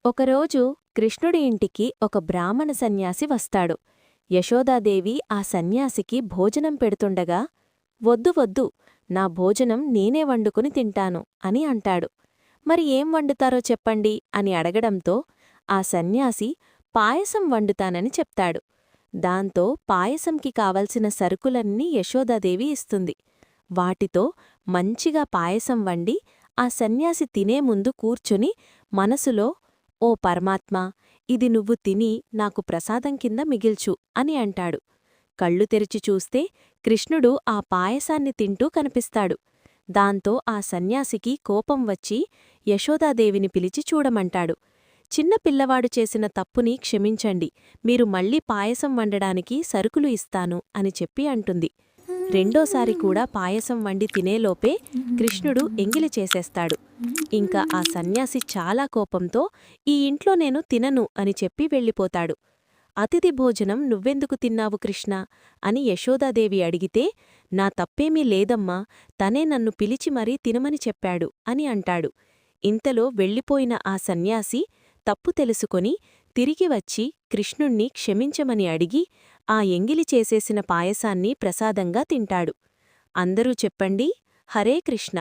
ఒకరోజు కృష్ణుడి ఇంటికి ఒక బ్రాహ్మణ సన్యాసి వస్తాడు. యశోదాదేవి ఆ సన్యాసికి భోజనం పెడుతుండగా, "వద్దు వద్దు, నా భోజనం నేనే వండుకుని తింటాను" అని అంటాడు. "మరి ఏం వండుతారో చెప్పండి" అని అడగడంతో ఆ సన్యాసి పాయసం వండుతానని చెప్తాడు. దాంతో పాయసంకి కావలసిన సరుకులన్నీ యశోదాదేవి ఇస్తుంది. వాటితో మంచిగా పాయసం వండి ఆ సన్యాసి తినే ముందు కూర్చుని మనసులో, "ఓ పరమాత్మా, ఇది నువ్వు తిని నాకు ప్రసాదం కింద మిగిల్చు" అని అంటాడు. కళ్ళు తెరిచి చూస్తే కృష్ణుడు ఆ పాయసాన్ని తింటూ కనిపిస్తాడు. దాంతో ఆ సన్యాసికి కోపం వచ్చి యశోదాదేవిని పిలిచి చూడమంటాడు. "చిన్న పిల్లవాడు చేసిన తప్పుని క్షమించండి, మీరు మళ్ళీ పాయసం వండడానికి సరుకులు ఇస్తాను" అని చెప్పి అంటుంది. రెండోసారి కూడా పాయసం వండి తినేలోపే కృష్ణుడు ఎంగిలి చేసేస్తాడు. ఇంకా ఆ సన్యాసి చాలా కోపంతో, "ఈ ఇంట్లో నేను తినను" అని చెప్పి వెళ్ళిపోతాడు. "అతిథి భోజనం నువ్వెందుకు తిన్నావు కృష్ణా" అని యశోదాదేవి అడిగితే, "నా తప్పేమీ లేదమ్మా, తనే నన్ను పిలిచి మరీ తినమని చెప్పాడు" అని అంటాడు. ఇంతలో వెళ్ళిపోయిన ఆ సన్యాసి తప్పు తెలుసుకొని తిరిగి వచ్చి కృష్ణుణ్ణి క్షమించమని అడిగి ఆ ఎంగిలి చేసేసిన పాయసాన్ని ప్రసాదంగా తింటాడు. అందరూ చెప్పండి, హరే కృష్ణ.